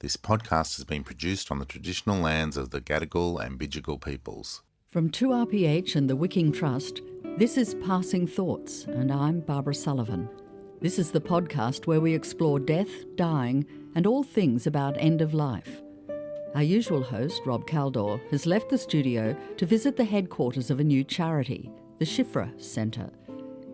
This podcast has been produced on the traditional lands of the Gadigal and Bidjigal peoples. From 2RPH and the Wicking Trust, this is Passing Thoughts, and I'm Barbara Sullivan. This is the podcast where we explore death, dying, and all things about end of life. Our usual host, Rob Caldor, has left the studio to visit the headquarters of a new charity, the Shifra Centre.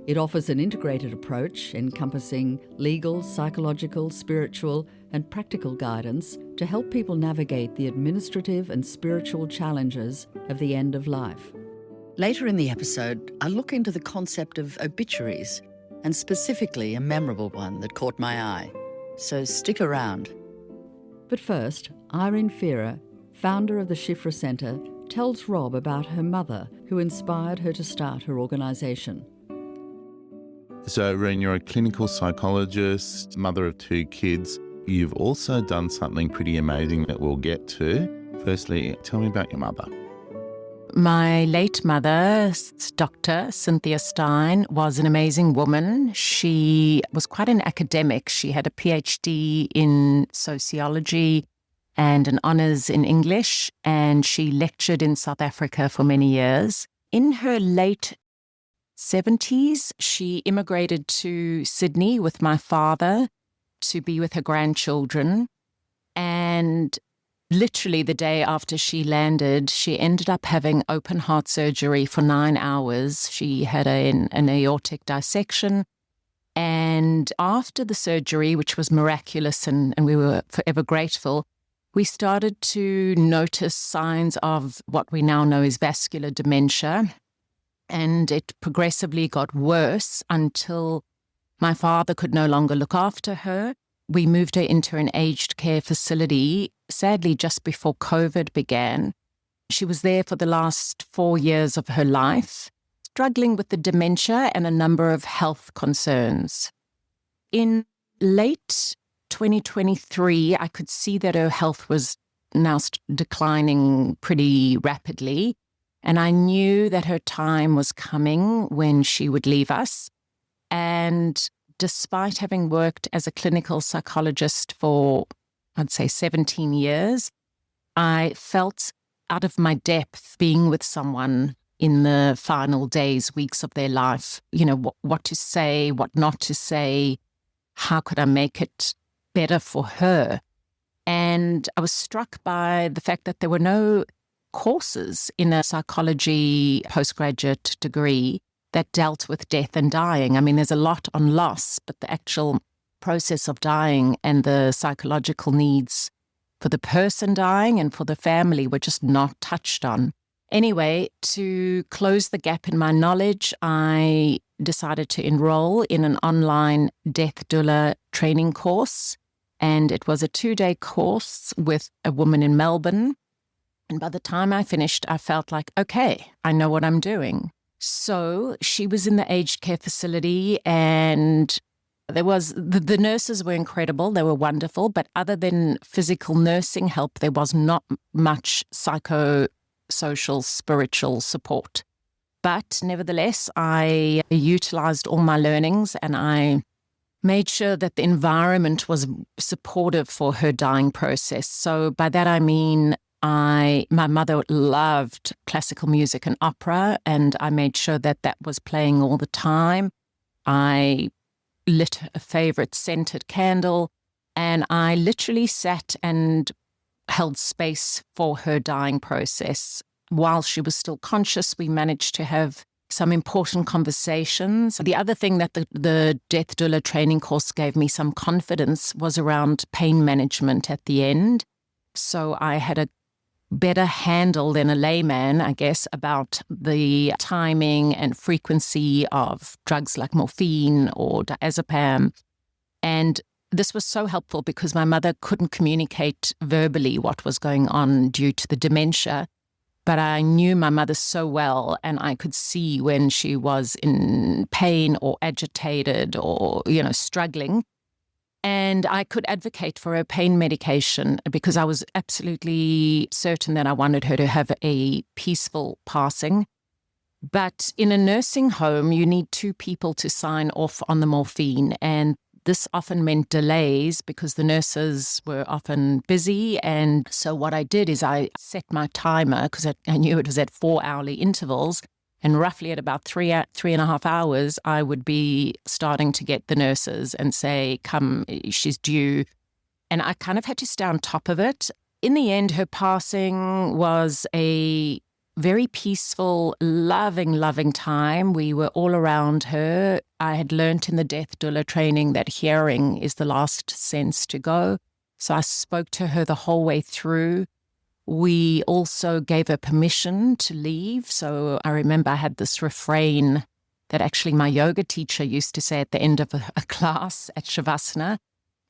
It offers an integrated approach encompassing legal, psychological, spiritual, and practical guidance to help people navigate the administrative and spiritual challenges of the end of life. Later in the episode, I look into the concept of obituaries, and specifically a memorable one that caught my eye. So stick around. But first, Irene Fira, founder of the Shifra Centre, tells Rob about her mother who inspired her to start her organisation. So, Irene, you're a clinical psychologist, mother of 2 kids. You've also done something pretty amazing that we'll get to. Firstly, tell me about your mother. My late mother, Dr. Cynthia Stein, was an amazing woman. She was quite an academic. She had a PhD in sociology and an honours in English, and she lectured in South Africa for many years. In her late 70s, she immigrated to Sydney with my father to be with her grandchildren. And literally the day after she landed, she ended up having open heart surgery for 9 hours. She had an aortic dissection. And after the surgery, which was miraculous and we were forever grateful, we started to notice signs of what we now know is vascular dementia. And it progressively got worse until my father could no longer look after her. We moved her into an aged care facility, sadly, just before COVID began. She was there for the last 4 years of her life, struggling with the dementia and a number of health concerns. In late 2023, I could see that her health was now declining pretty rapidly. And I knew that her time was coming when she would leave us. And despite having worked as a clinical psychologist for, I'd say, 17 years, I felt out of my depth being with someone in the final days, weeks of their life. You know, what to say, what not to say, how could I make it better for her? And I was struck by the fact that there were no courses in a psychology postgraduate degree that dealt with death and dying. I mean, there's a lot on loss, but the actual process of dying and the psychological needs for the person dying and for the family were just not touched on. Anyway, to close the gap in my knowledge, I decided to enroll in an online death doula training course. And it was a 2-day course with a woman in Melbourne. And by the time I finished, I felt like, okay, I know what I'm doing. So she was in the aged care facility, and the nurses were incredible. They were wonderful. But other than physical nursing help, there was not much psychosocial, spiritual support. But nevertheless, I utilized all my learnings, and I made sure that the environment was supportive for her dying process. So by that I mean, my mother loved classical music and opera, and I made sure that that was playing all the time. I lit a favorite scented candle, and I literally sat and held space for her dying process. While she was still conscious, we managed to have some important conversations. The other thing that the death doula training course gave me some confidence was around pain management at the end. So I had a better handle than a layman, I guess, about the timing and frequency of drugs like morphine or diazepam. And this was so helpful because my mother couldn't communicate verbally what was going on due to the dementia. But I knew my mother so well, and I could see when she was in pain or agitated or, struggling. And I could advocate for her pain medication because I was absolutely certain that I wanted her to have a peaceful passing. But in a nursing home, you need 2 people to sign off on the morphine. And this often meant delays because the nurses were often busy. And so what I did is I set my timer because I knew it was at 4-hourly intervals. And roughly at about 3.5 hours, I would be starting to get the nurses and say, come, she's due. And I kind of had to stay on top of it. In the end, her passing was a very peaceful, loving time. We were all around her. I had learnt in the death doula training that hearing is the last sense to go. So I spoke to her the whole way through. We also gave her permission to leave. So I remember I had this refrain that actually my yoga teacher used to say at the end of a class at Shavasana.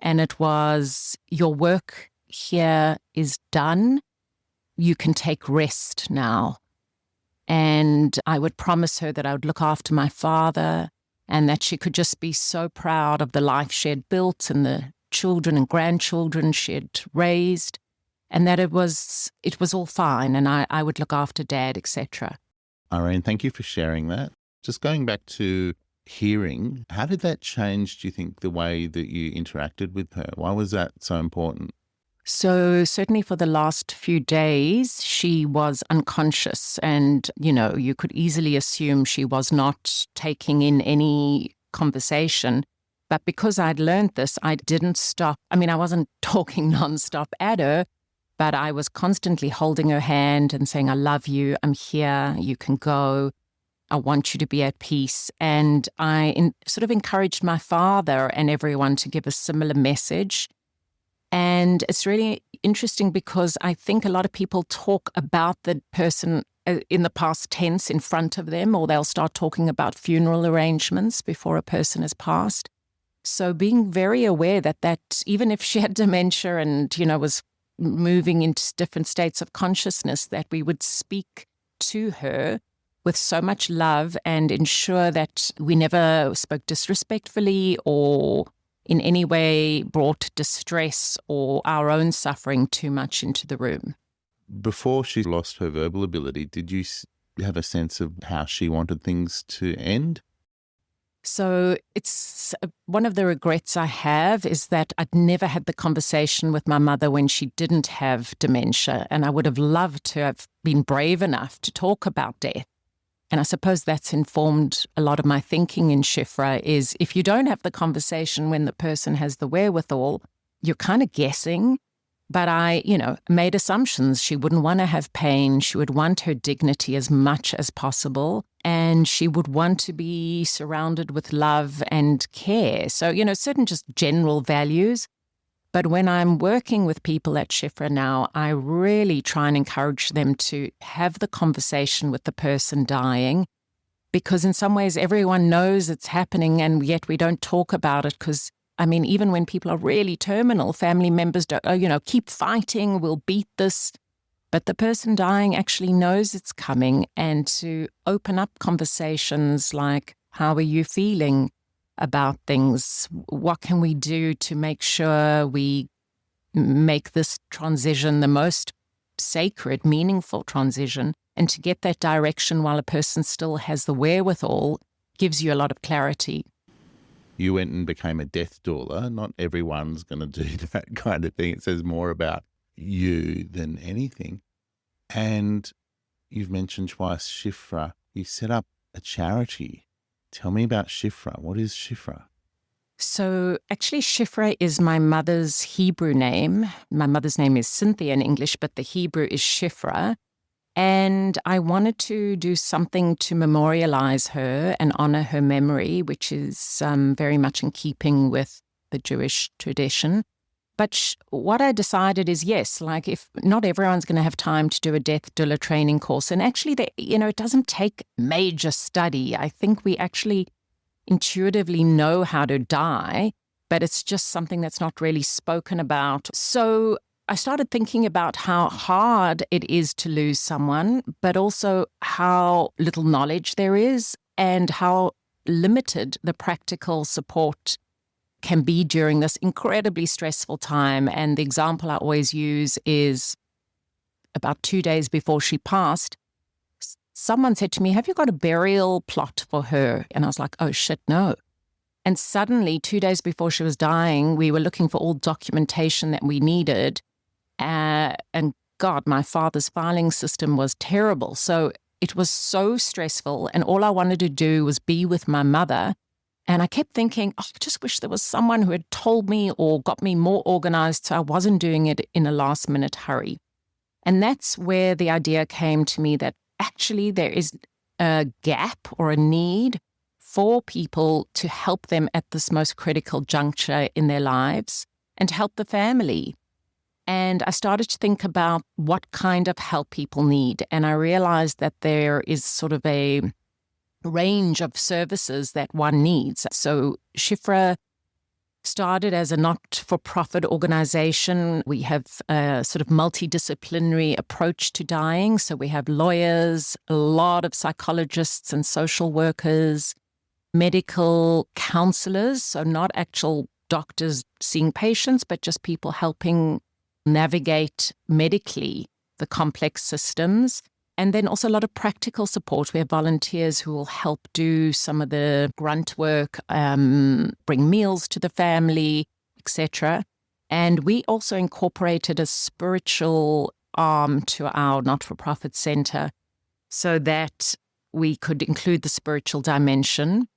And it was, your work here is done. You can take rest now. And I would promise her that I would look after my father and that she could just be so proud of the life she had built and the children and grandchildren she had raised, and that it was all fine and I would look after Dad, etc. Irene, thank you for sharing that. Just going back to hearing, how did that change, do you think, the way that you interacted with her? Why was that so important? So certainly for the last few days, she was unconscious and, you could easily assume she was not taking in any conversation. But because I'd learned this, I didn't stop. I mean, I wasn't talking nonstop at her, but I was constantly holding her hand and saying, I love you, I'm here, you can go, I want you to be at peace. And I sort of encouraged my father and everyone to give a similar message. And it's really interesting because I think a lot of people talk about the person in the past tense in front of them, or they'll start talking about funeral arrangements before a person has passed. So being very aware that even if she had dementia and, was moving into different states of consciousness, that we would speak to her with so much love and ensure that we never spoke disrespectfully or in any way brought distress or our own suffering too much into the room. Before she lost her verbal ability, did you have a sense of how she wanted things to end? So it's one of the regrets I have is that I'd never had the conversation with my mother when she didn't have dementia, and I would have loved to have been brave enough to talk about death. And I suppose that's informed a lot of my thinking in Shifra is if you don't have the conversation when the person has the wherewithal, you're kind of guessing. But I, made assumptions. She wouldn't want to have pain. She would want her dignity as much as possible. And she would want to be surrounded with love and care. So, certain just general values. But when I'm working with people at Shifra now, I really try and encourage them to have the conversation with the person dying, because in some ways everyone knows it's happening and yet we don't talk about it because, even when people are really terminal, family members don't, keep fighting, we'll beat this. But the person dying actually knows it's coming, and to open up conversations like, how are you feeling about things? What can we do to make sure we make this transition the most sacred, meaningful transition? And to get that direction while a person still has the wherewithal gives you a lot of clarity. You went and became a death doula. Not everyone's going to do that kind of thing. It says more about you than anything. And you've mentioned twice Shifra. You set up a charity. Tell me about Shifra. What is Shifra? So actually Shifra is my mother's Hebrew name. My mother's name is Cynthia in English, but the Hebrew is Shifra. And I wanted to do something to memorialize her and honor her memory, which is very much in keeping with the Jewish tradition. But what I decided is, yes, like if not everyone's going to have time to do a death doula training course. And actually, it doesn't take major study. I think we actually intuitively know how to die, but it's just something that's not really spoken about. So I started thinking about how hard it is to lose someone, but also how little knowledge there is and how limited the practical support can be during this incredibly stressful time. And the example I always use is about 2 days before she passed, someone said to me, have you got a burial plot for her? And I was like, oh shit, no. And suddenly, 2 days before she was dying, we were looking for all documentation that we needed. And God, my father's filing system was terrible. So it was so stressful. And all I wanted to do was be with my mother. And I kept thinking, I just wish there was someone who had told me or got me more organized so I wasn't doing it in a last minute hurry. And that's where the idea came to me that actually there is a gap or a need for people to help them at this most critical juncture in their lives and to help the family. And I started to think about what kind of help people need. And I realized that there is sort of a range of services that one needs. So Shifra started as a not-for-profit organization. We have a sort of multidisciplinary approach to dying. So we have lawyers, a lot of psychologists and social workers, medical counselors, so not actual doctors seeing patients, but just people helping navigate medically the complex systems. And then also a lot of practical support. We have volunteers who will help do some of the grunt work, bring meals to the family, etc. And we also incorporated a spiritual arm to our not-for-profit center so that we could include the spiritual dimension.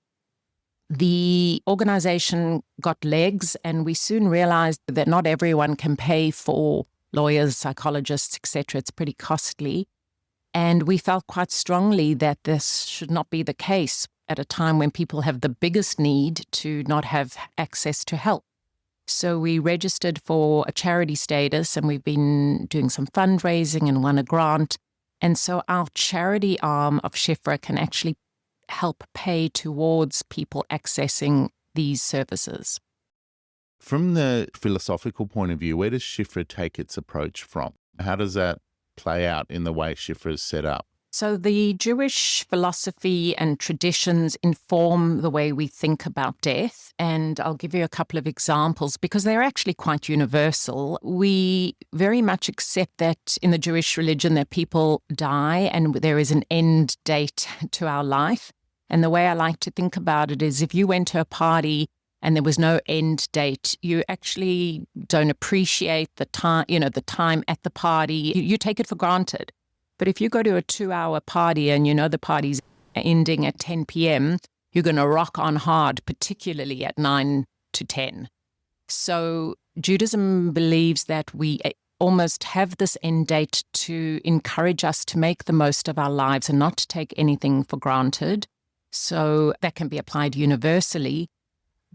The organization got legs, and we soon realized that not everyone can pay for lawyers, psychologists, etc. It's pretty costly. And we felt quite strongly that this should not be the case at a time when people have the biggest need to not have access to help. So we registered for a charity status, and we've been doing some fundraising and won a grant. And so our charity arm of Shifra can actually help pay towards people accessing these services. From the philosophical point of view, where does Shifra take its approach from? How does that play out in the way Shifra is set up? So the Jewish philosophy and traditions inform the way we think about death. And I'll give you a couple of examples because they're actually quite universal. We very much accept that in the Jewish religion that people die and there is an end date to our life. And the way I like to think about it is if you went to a party and there was no end date, you actually don't appreciate the time, the time at the party. You take it for granted. But if you go to a 2-hour party and you know the party's ending at 10 p.m., you're going to rock on hard, particularly at 9 to 10. So Judaism believes that we almost have this end date to encourage us to make the most of our lives and not to take anything for granted. So that can be applied universally,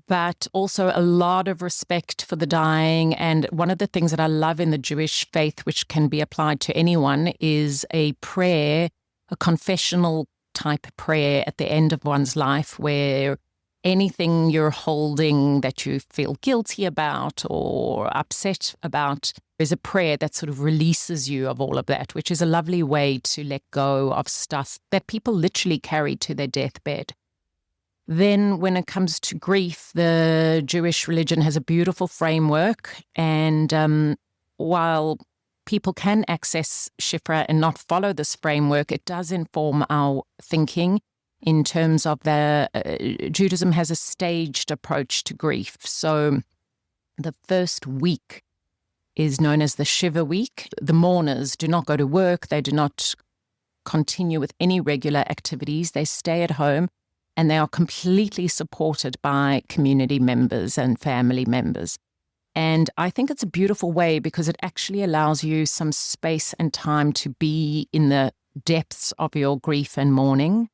but also a lot of respect for the dying. And one of the things that I love in the Jewish faith, which can be applied to anyone, is a prayer, a confessional type prayer at the end of one's life where anything you're holding that you feel guilty about or upset about, there's a prayer that sort of releases you of all of that, which is a lovely way to let go of stuff that people literally carry to their deathbed. Then when it comes to grief, the Jewish religion has a beautiful framework. And while people can access Shifra and not follow this framework, it does inform our thinking in terms of Judaism has a staged approach to grief. So the first week is known as the Shiva week. The mourners do not go to work. They do not continue with any regular activities. They stay at home. And they are completely supported by community members and family members. And I think it's a beautiful way because it actually allows you some space and time to be in the depths of your grief and mourning.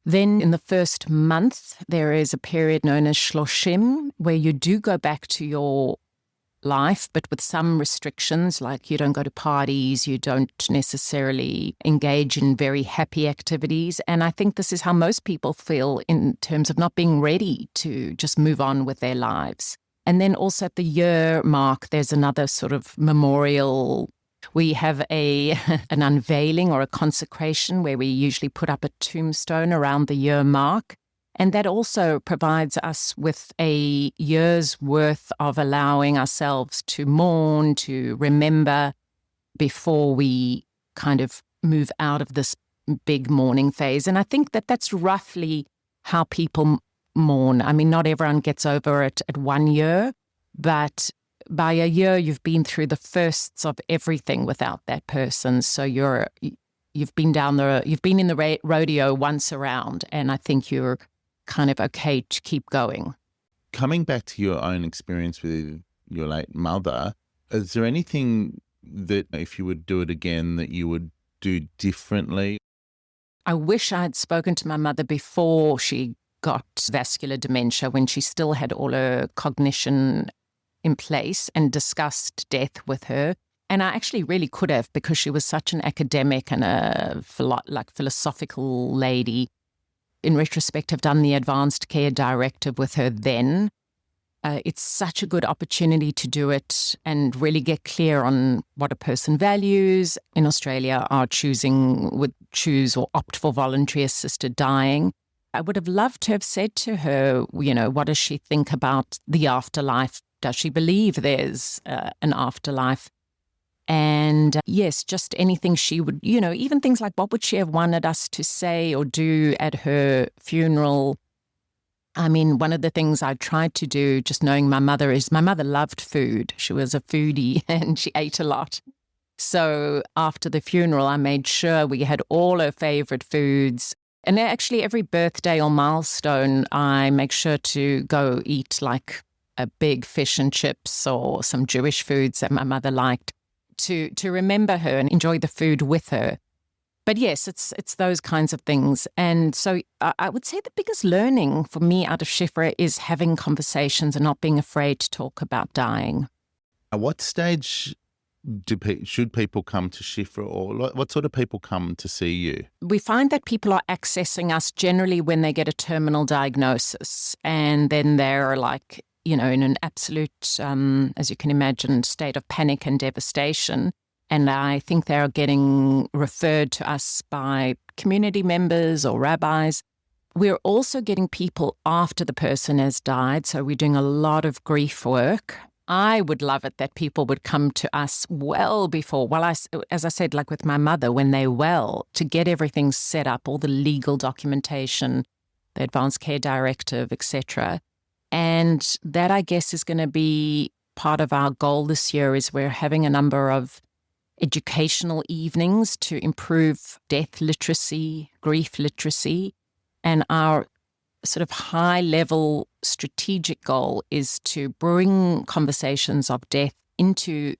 Then in the first month, there is a period known as Shloshim, where you do go back to your life, but with some restrictions, like you don't go to parties, you don't necessarily engage in very happy activities. And I think this is how most people feel in terms of not being ready to just move on with their lives. And then also at the year mark, there's another sort of memorial. We have an unveiling or a consecration where we usually put up a tombstone around the year mark. And that also provides us with a year's worth of allowing ourselves to mourn, to remember before we kind of move out of this big mourning phase. And I think that that's roughly how people mourn. I mean, not everyone gets over it at 1 year, but by a year you've been through the firsts of everything without that person. So you've been in the rodeo once around, and I think you're kind of okay to keep going. Coming back to your own experience with your late mother, is there anything that if you would do it again that you would do differently? I wish I had spoken to my mother before she got vascular dementia, when she still had all her cognition in place, and discussed death with her. And I actually really could have, because she was such an academic and a philosophical lady. In retrospect, I've done the advanced care directive with her then. It's such a good opportunity to do it and really get clear on what a person values. In Australia, would choose or opt for voluntary assisted dying. I would have loved to have said to her, what does she think about the afterlife? Does she believe there's an afterlife? And yes, just anything she would, even things like what would she have wanted us to say or do at her funeral? I mean, one of the things I tried to do, just knowing my mother, is my mother loved food. She was a foodie and she ate a lot. So after the funeral, I made sure we had all her favorite foods. And actually every birthday or milestone, I make sure to go eat like a big fish and chips or some Jewish foods that my mother liked to remember her and enjoy the food with her. But yes, it's those kinds of things. And so I would say the biggest learning for me out of Shifra is having conversations and not being afraid to talk about dying. At what stage should people come to Shifra, or what sort of people come to see you? We find that people are accessing us generally when they get a terminal diagnosis, and then they're like, in an absolute, as you can imagine, state of panic and devastation. And I think they are getting referred to us by community members or rabbis. We're also getting people after the person has died. So we're doing a lot of grief work. I would love it that people would come to us well before, as I said, like with my mother, when they're well, to get everything set up, all the legal documentation, the advanced care directive, etc. And that, I guess, is going to be part of our goal this year. Is we're having a number of educational evenings to improve death literacy, grief literacy. And our sort of high-level strategic goal is to bring conversations of death into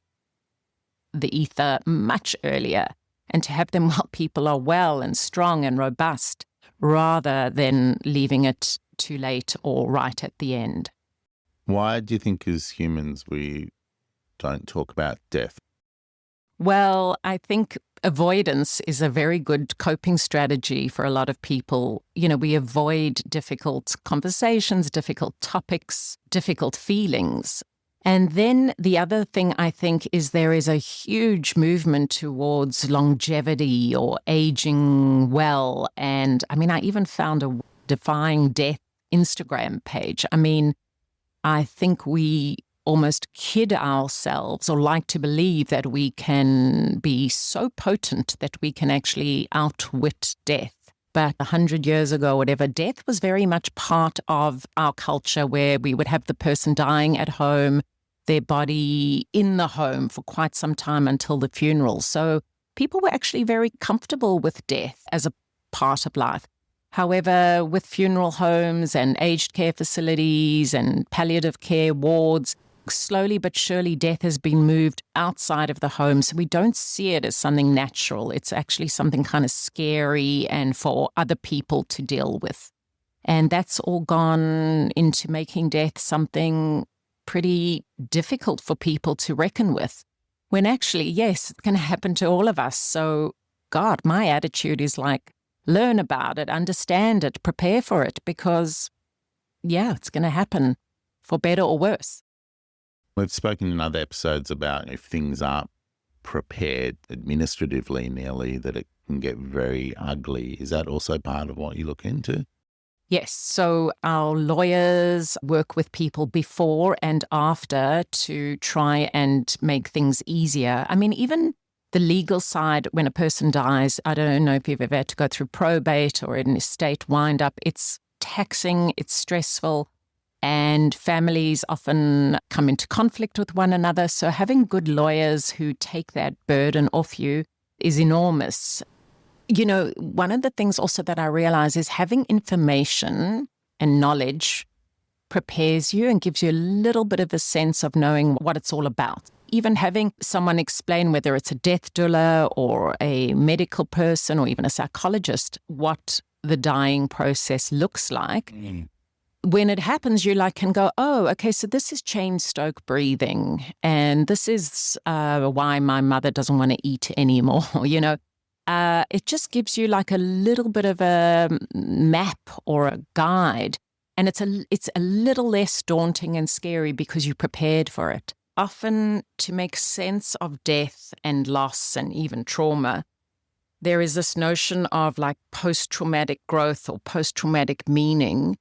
the ether much earlier, and to have them while people are well and strong and robust, rather than leaving it too late or right at the end. Why do you think as humans we don't talk about death? Well, I think avoidance is a very good coping strategy for a lot of people. We avoid difficult conversations, difficult topics, difficult feelings. And then the other thing I think is there is a huge movement towards longevity or aging well. And I mean, I even found a Defying Death Instagram page. I mean, I think we almost kid ourselves or like to believe that we can be so potent that we can actually outwit death. But 100 years ago, whatever, death was very much part of our culture, where we would have the person dying at home, their body in the home for quite some time until the funeral. So people were actually very comfortable with death as a part of life. However, with funeral homes and aged care facilities and palliative care wards, slowly but surely death has been moved outside of the home. So we don't see it as something natural. It's actually something kind of scary and for other people to deal with. And that's all gone into making death something pretty difficult for people to reckon with. When actually, yes, it can happen to all of us. So, God, my attitude is like, learn about it, understand it, prepare for it, because, yeah, it's going to happen for better or worse. We've spoken in other episodes about if things aren't prepared administratively nearly, that it can get very ugly. Is that also part of what you look into? Yes. So our lawyers work with people before and after to try and make things easier. I mean, even the legal side, when a person dies, I don't know if you've ever had to go through probate or an estate wind-up, it's taxing, it's stressful, and families often come into conflict with one another. So having good lawyers who take that burden off you is enormous. You know, one of the things also that I realize is having information and knowledge prepares you and gives you a little bit of a sense of knowing what it's all about. Even having someone explain, whether it's a death doula or a medical person or even a psychologist, what the dying process looks like. When it happens, you can go, oh, okay, so this is chain stroke breathing, and this is why my mother doesn't want to eat anymore, you know. It just gives you a little bit of a map or a guide, and it's a little less daunting and scary because you prepared for it. Often, to make sense of death and loss and even trauma, there is this notion of post-traumatic growth or post-traumatic meaning.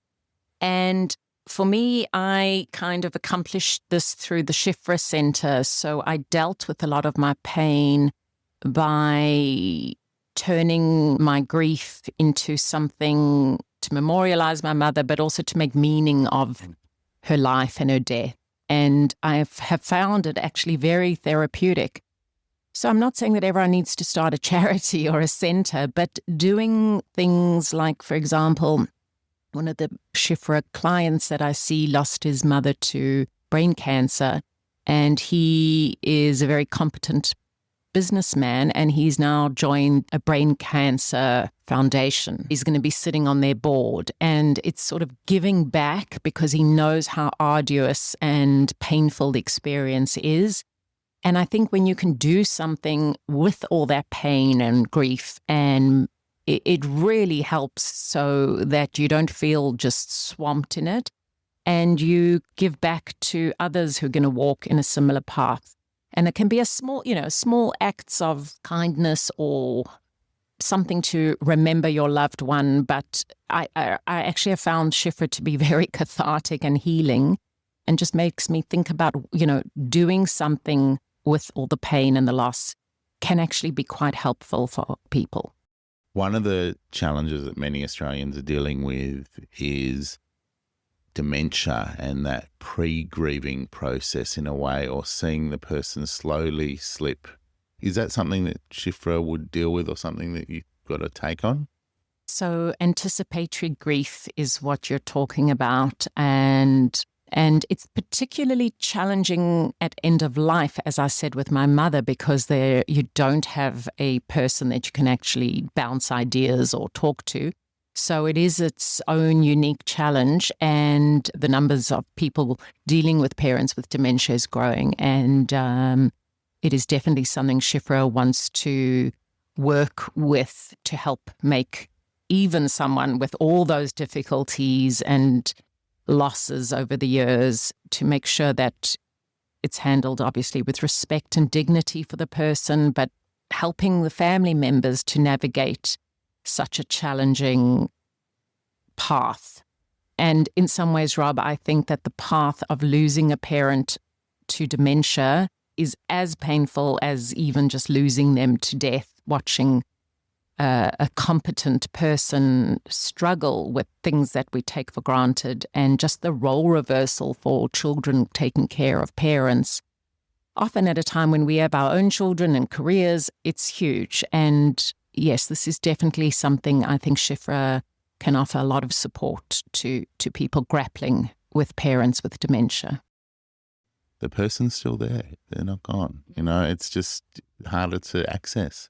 And for me, I kind of accomplished this through the Shifra Center. So I dealt with a lot of my pain by turning my grief into something to memorialize my mother, but also to make meaning of her life and her death. And I have found it actually very therapeutic. So I'm not saying that everyone needs to start a charity or a center, but doing things like, for example, one of the Shifra clients that I see lost his mother to brain cancer, and he is a very competent businessman, and he's now joined a brain cancer foundation. He's going to be sitting on their board, and it's sort of giving back because he knows how arduous and painful the experience is. And I think when you can do something with all that pain and grief, and it really helps so that you don't feel just swamped in it, and you give back to others who are going to walk in a similar path. And it can be a small acts of kindness or something to remember your loved one. But I actually have found Shifra to be very cathartic and healing, and just makes me think about, doing something with all the pain and the loss can actually be quite helpful for people. One of the challenges that many Australians are dealing with is dementia and that pre-grieving process in a way, or seeing the person slowly slip. Is that something that Shifra would deal with, or something that you've got to take on? So anticipatory grief is what you're talking about, and it's particularly challenging at end of life, as I said with my mother, because you don't have a person that you can actually bounce ideas or talk to. So it is its own unique challenge, and the numbers of people dealing with parents with dementia is growing. And it is definitely something Shifra wants to work with to help make even someone with all those difficulties and losses over the years, to make sure that it's handled obviously with respect and dignity for the person, but helping the family members to navigate such a challenging path. And in some ways, Rob, I think that the path of losing a parent to dementia is as painful as even just losing them to death, watching a competent person struggle with things that we take for granted, and just the role reversal for children taking care of parents. Often at a time when we have our own children and careers, it's huge. And yes, this is definitely something I think Shifra can offer a lot of support to people grappling with parents with dementia. The person's still there. They're not gone. It's just harder to access.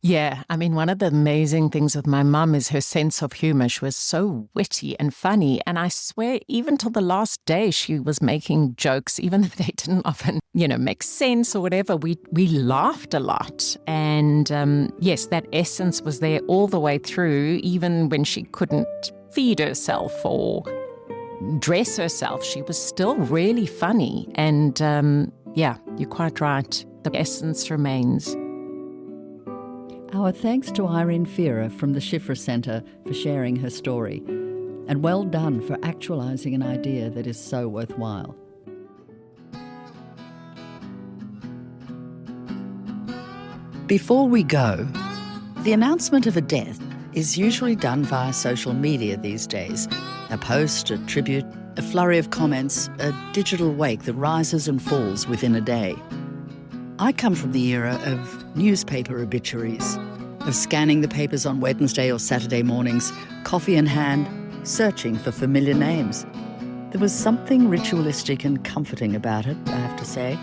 Yeah, I mean, one of the amazing things with my mum is her sense of humor. She was so witty and funny. And I swear, even till the last day, she was making jokes, even if they didn't often, make sense or whatever. We laughed a lot. And yes, that essence was there all the way through, even when she couldn't feed herself or dress herself. She was still really funny. And yeah, you're quite right. The essence remains. Our thanks to Irene Fira from the Shifra Center for sharing her story. And well done for actualising an idea that is so worthwhile. Before we go, the announcement of a death is usually done via social media these days. A post, a tribute, a flurry of comments, a digital wake that rises and falls within a day. I come from the era of newspaper obituaries, of scanning the papers on Wednesday or Saturday mornings, coffee in hand, searching for familiar names. There was something ritualistic and comforting about it, I have to say.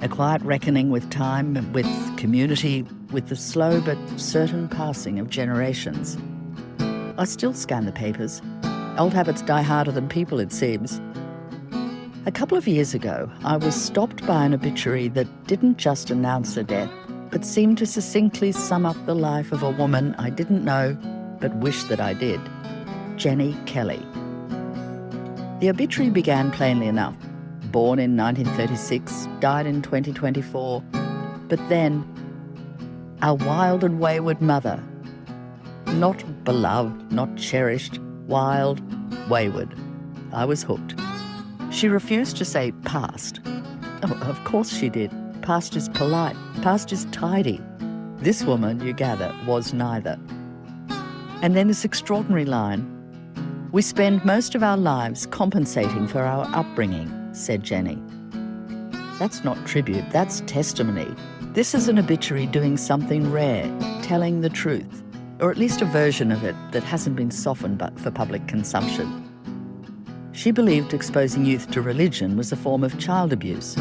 A quiet reckoning with time, with community, with the slow but certain passing of generations. I still scan the papers. Old habits die harder than people, it seems. A couple of years ago, I was stopped by an obituary that didn't just announce a death, but seemed to succinctly sum up the life of a woman I didn't know, but wished that I did. Jenni Kelly. The obituary began plainly enough. Born in 1936, died in 2024. But then, our wild and wayward mother. Not beloved, not cherished, wild, wayward. I was hooked. She refused to say past. Oh, of course she did. Past is polite. Past is tidy. This woman, you gather, was neither. And then this extraordinary line, "We spend most of our lives compensating for our upbringing," said Jenni. That's not tribute, that's testimony. This is an obituary doing something rare, telling the truth, or at least a version of it that hasn't been softened but for public consumption. She believed exposing youth to religion was a form of child abuse.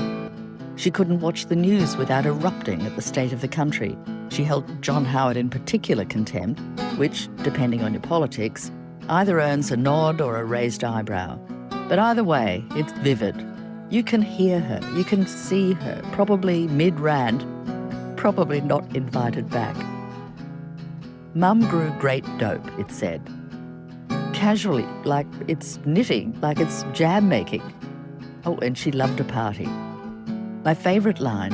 She couldn't watch the news without erupting at the state of the country. She held John Howard in particular contempt, which, depending on your politics, either earns a nod or a raised eyebrow. But either way, it's vivid. You can hear her, you can see her, probably mid-rant, probably not invited back. Mum grew great dope, it said. Casually, like it's knitting, like it's jam making. Oh, and she loved a party. My favourite line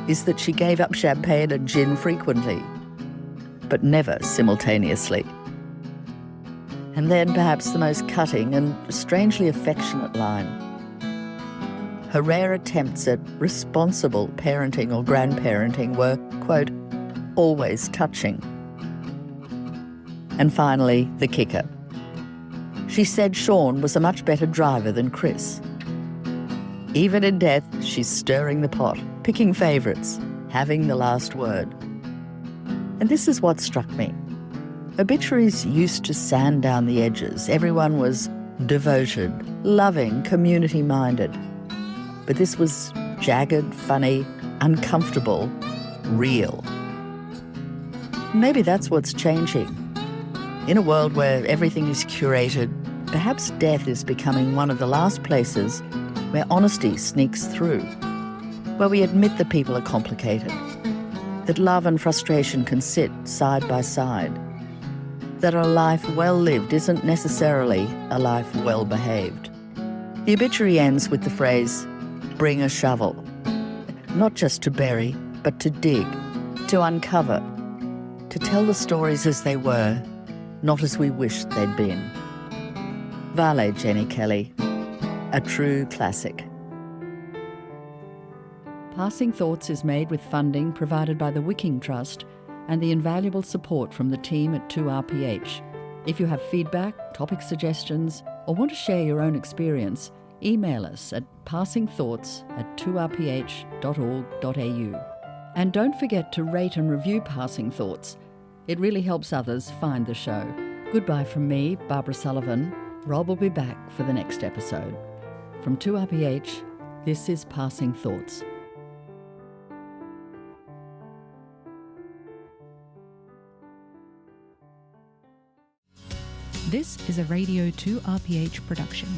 is that she gave up champagne and gin frequently, but never simultaneously. And then perhaps the most cutting and strangely affectionate line. Her rare attempts at responsible parenting or grandparenting were, quote, always touching. And finally, the kicker. She said Sean was a much better driver than Chris. Even in death, she's stirring the pot, picking favourites, having the last word. And this is what struck me. Obituaries used to sand down the edges. Everyone was devoted, loving, community-minded. But this was jagged, funny, uncomfortable, real. Maybe that's what's changing. In a world where everything is curated, perhaps death is becoming one of the last places where honesty sneaks through, where we admit that people are complicated, that love and frustration can sit side by side, that a life well lived isn't necessarily a life well behaved. The obituary ends with the phrase, "Bring a shovel," not just to bury, but to dig, to uncover, to tell the stories as they were, not as we wished they'd been. Vale, Jenni Kelly, a true classic. Passing Thoughts is made with funding provided by the Wicking Trust and the invaluable support from the team at 2RPH. If you have feedback, topic suggestions, or want to share your own experience, email us at passingthoughts@2rph.org.au. And don't forget to rate and review Passing Thoughts. It really helps others find the show. Goodbye from me, Barbara Sullivan. Rob will be back for the next episode. From 2RPH, this is Passing Thoughts. This is a Radio 2RPH production.